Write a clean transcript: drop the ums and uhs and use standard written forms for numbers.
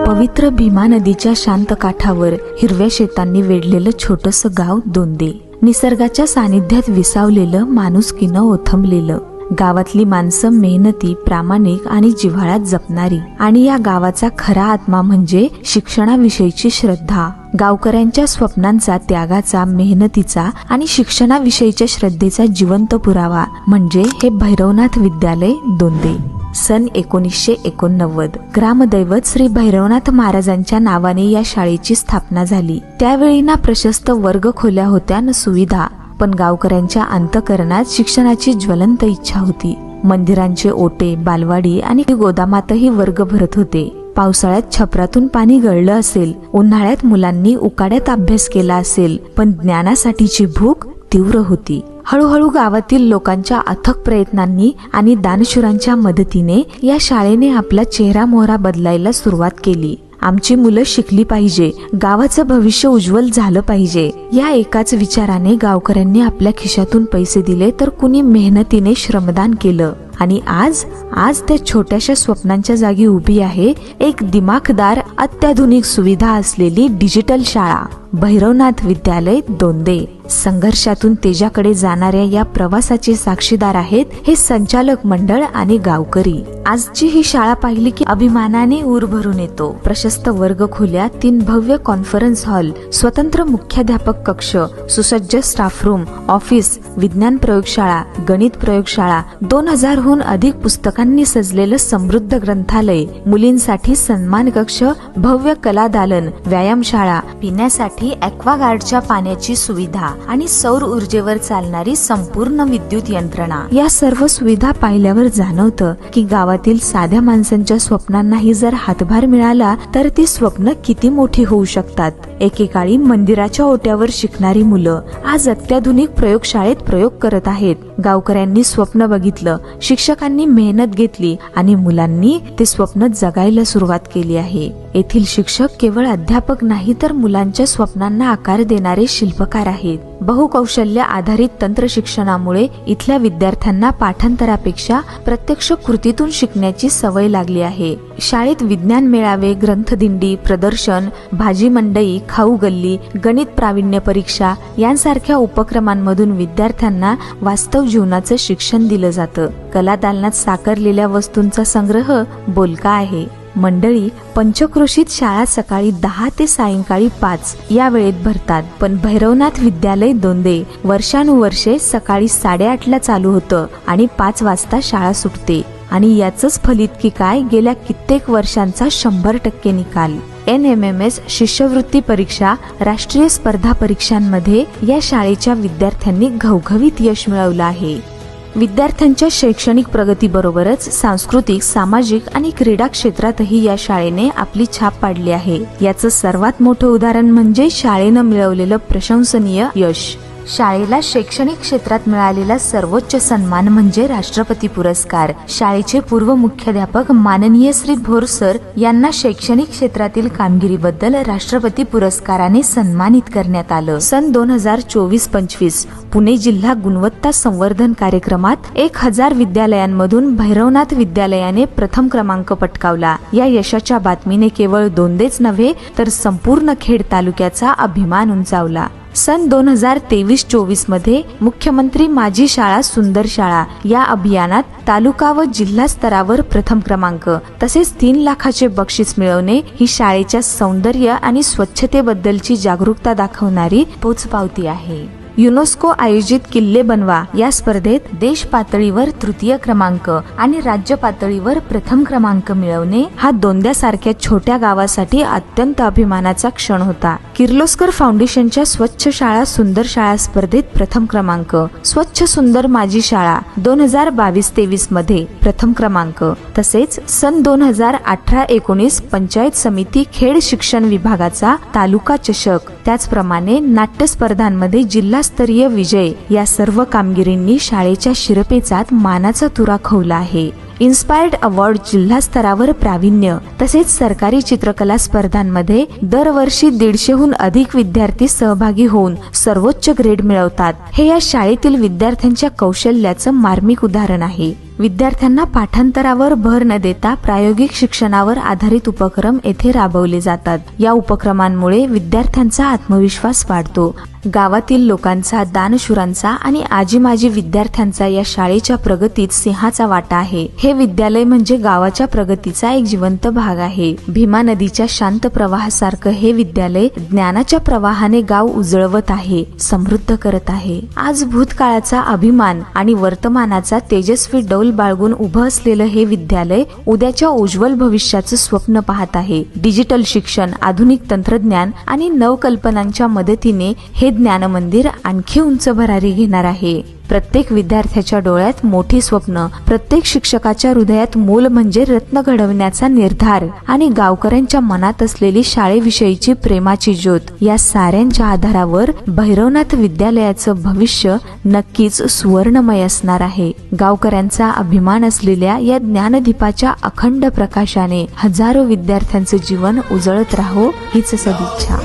पवित्र भीमा नदीच्या शांत काठावर हिरव्या शेतांनी वेढलेलं छोटंसं गाव दोंदे. निसर्गाच्या सानिध्यात विसावलेलं, माणुसकीनं ओथंबलेलं. गावातली माणसं मेहनती, प्रामाणिक आणि जिव्हाळ्यात जपणारी. आणि या गावाचा खरा आत्मा म्हणजे शिक्षणाविषयीची श्रद्धा. गावकऱ्यांच्या स्वप्नांचा, त्यागाचा, मेहनतीचा आणि शिक्षणाविषयीच्या श्रद्धेचा जिवंत पुरावा म्हणजे हे भैरवनाथ विद्यालय दोंदे. सन 1989 ग्रामदैवत श्री भैरवनाथ महाराजांच्या नावाने या शाळेची स्थापना झाली. त्यावेळी ना प्रशस्त वर्गखोल्या होत्या न सुविधा, पण गावकऱ्यांच्या अंतःकरणात शिक्षणाची ज्वलंत इच्छा होती. मंदिरांचे ओटे, बालवाडी आणि गोदामातही वर्ग भरत होते. पावसाळ्यात छपरातून पाणी गळलं असेल, उन्हाळ्यात मुलांनी उकाड्यात अभ्यास केला असेल, पण ज्ञानासाठीची भूक तीव्र होती. हळूहळू गावातील लोकांच्या अथक प्रयत्नांनी आणि दानशूरांच्या मदतीने या शाळेने आपला चेहरा मोहरा बदलायला सुरुवात केली. आमची मुलं शिकली पाहिजे, गावाचं भविष्य उज्ज्वल झालं पाहिजे, या एकाच विचाराने गावकऱ्यांनी आपल्या खिशातून पैसे दिले, तर कुणी मेहनतीने श्रमदान केलं. आणि आज त्या छोट्याशा स्वप्नांच्या जागी उभी आहे एक दिमाखदार, अत्याधुनिक सुविधा असलेली डिजिटल शाळा भैरवनाथ विद्यालय दोंदे. संघर्षातून तेजाकडे जाणाऱ्या या प्रवासाचे साक्षीदार आहेत हे संचालक मंडळ आणि गावकरी. आजची ही शाळा पाहिली की अभिमानाने ऊर भरून येतो. प्रशस्त वर्गखोल्या, 3 भव्य कॉन्फरन्स हॉल, स्वतंत्र मुख्याध्यापक कक्ष, सुसज्ज स्टाफ रूम, ऑफिस, विज्ञान प्रयोगशाळा, गणित प्रयोगशाळा, 2000हून अधिक पुस्तकांनी सजलेलं समृद्ध ग्रंथालय, मुलींसाठी सन्मान कक्ष, भव्य कला दालन, व्यायामशाळा, पिण्यासाठी ॲक्वागार्डच्या पाण्याची सुविधा आणि सौर ऊर्जेवर चालणारी संपूर्ण विद्युत यंत्रणा. या सर्व सुविधा पाहिल्यावर जाणवतं की गावातील साध्या माणसांच्या स्वप्नांनाही जर हातभार मिळाला तर ती स्वप्न किती मोठी होऊ शकतात. एकेकाळी मंदिराच्या ओट्यावर शिकणारी मुलं आज अत्याधुनिक प्रयोगशाळेत प्रयोग करत आहेत. गावकऱ्यांनी स्वप्न बघितलं, शिक्षकांनी मेहनत घेतली आणि मुलांनी ते स्वप्न जगायला सुरुवात केली आहे. येथील शिक्षक केवळ अध्यापक नाही तर मुलांच्या स्वप्नांना आकार देणारे शिल्पकार आहेत. बहुकौशल्य आधारित तंत्र शिक्षणामुळे इथल्या विद्यार्थ्यांना पाठांतरापेक्षा प्रत्यक्ष कृतीतून शिकण्याची सवय लागली आहे. शाळेत विज्ञान मेळावे, ग्रंथदिंडी, प्रदर्शन, भाजी मंडई, खाऊ गल्ली, गणित प्रावीण्य परीक्षा यांसारख्या उपक्रमांमधून विद्यार्थ्यांना वास्तव जीवनाचं शिक्षण दिलं जातं. कला दालनात साकारलेल्या वस्तूंचा संग्रह बोलका आहे. मंडळी, पंचक्रोशीत शाळा सकाळी 10 ते सायंकाळी 5 या वेळेत भरतात, पण भैरवनाथ विद्यालय दोंदे वर्षानुवर्षे सकाळी 8:30ला चालू होतं आणि 5 वाजता शाळा सुटते. आणि याचंच फलित की काय, गेल्या कित्येक वर्षांचा 100% निकाल. NMMS शिष्यवृत्ती परीक्षा, राष्ट्रीय स्पर्धा परीक्षांमध्ये या शाळेच्या विद्यार्थ्यांनी घवघवीत यश मिळवलं आहे. विद्यार्थ्यांच्या शैक्षणिक प्रगतीबरोबरच सांस्कृतिक, सामाजिक आणि क्रीडा क्षेत्रातही या शाळेने आपली छाप पाडली आहे. याचं सर्वात मोठं उदाहरण म्हणजे शाळेनं मिळवलेलं प्रशंसनीय यश. शाळेला शैक्षणिक क्षेत्रात मिळालेला सर्वोच्च सन्मान म्हणजे राष्ट्रपती पुरस्कार. शाळेचे पूर्व मुख्याध्यापक माननीय श्री भोर सर यांना शैक्षणिक क्षेत्रातील कामगिरीबद्दल राष्ट्रपती पुरस्काराने सन्मानित करण्यात आलं. सन 2024-25 पुणे जिल्हा गुणवत्ता संवर्धन कार्यक्रमात 1000 विद्यालयांमधून भैरवनाथ विद्यालयाने प्रथम क्रमांक पटकावला. या यशाच्या बातमीने केवळ दोंदेच नव्हे तर संपूर्ण खेड तालुक्याचा अभिमान उंचावला. सन 2023-24 मध्ये मुख्यमंत्री माझी शाळा सुंदर शाळा या अभियानात तालुका व जिल्हा स्तरावर प्रथम क्रमांक तसेच 3 लाखाचे बक्षीस मिळवणे ही शाळेच्या सौंदर्य आणि स्वच्छतेबद्दलची जागरूकता दाखवणारी पोचपावती आहे. युनेस्को आयोजित किल्ले बनवा या स्पर्धेत देश पातळीवर तृतीय क्रमांक आणि राज्य पातळीवर प्रथम क्रमांक मिळवणे हा दोंद्यासारख्या छोट्या गावासाठी अत्यंत अभिमानाचा क्षण होता. किर्लोस्कर फाउंडेशनच्या स्वच्छ शाळा सुंदर शाळा स्पर्धेत प्रथम क्रमांक, स्वच्छ सुंदर माझी शाळा 2022-23 मध्ये प्रथम क्रमांक, तसेच सन 2018-19 पंचायत समिती खेड शिक्षण विभागाचा तालुका चषक, त्याचप्रमाणे नाट्य स्पर्धांमध्ये जिल्हास्तरीय विजय या सर्व कामगिरींनी शाळेच्या शिरपेचात मानाचा तुरा खोवला आहे. इन्स्पायर्ड अवॉर्ड जिल्हा स्तरावर प्रावीण्य तसेच सरकारी चित्रकला स्पर्धांमध्ये दरवर्षी 150हून अधिक विद्यार्थी सहभागी होऊन सर्वोच्च ग्रेड मिळवतात. हे या शाळेतील विद्यार्थ्यांच्या कौशल्याचं मार्मिक उदाहरण आहे. विद्यार्थ्यांना पाठांतरावर भर न देता प्रायोगिक शिक्षणावर आधारित उपक्रम येथे राबवले जातात. या उपक्रमांमुळे विद्यार्थ्यांचा आत्मविश्वास वाढतो. गावातील लोकांचा, दानशूरांचा आणि आजी माजी विद्यार्थ्यांचा या शाळेच्या प्रगतीत सिंहाचा वाटा आहे. हे विद्यालय म्हणजे गावाच्या प्रगतीचा एक जिवंत भाग आहे. भीमा नदीच्या शांत प्रवाहासारखं हे विद्यालय ज्ञानाच्या प्रवाहाने गाव उजळवत आहे, समृद्ध करत आहे. आज भूतकाळाचा अभिमान आणि वर्तमानाचा तेजस्वी डौल बाळगून उभं असलेलं हे विद्यालय उद्याच्या उज्ज्वल भविष्याचं स्वप्न पाहत आहे. डिजिटल शिक्षण, आधुनिक तंत्रज्ञान आणि नवकल्पनांच्या मदतीने हे ज्ञान मंदिर आणखी उंच भरारी घेणार आहे. प्रत्येक विद्यार्थ्याच्या डोळ्यात मोठी स्वप्न, प्रत्येक शिक्षकाच्या हृदयात मूल म्हणजे रत्न घडवण्याचा निर्धार आणि गावकऱ्यांच्या मनात असलेली शाळेविषयीची प्रेमाची ज्योत, या साऱ्यांच्या आधारावर भैरवनाथ विद्यालयाचं भविष्य नक्कीच सुवर्णमय असणार आहे. गावकऱ्यांचा अभिमान असलेल्या या ज्ञानदीपाच्या अखंड प्रकाशाने हजारो विद्यार्थ्यांचं जीवन उजळत राहो हीच सदिच्छा.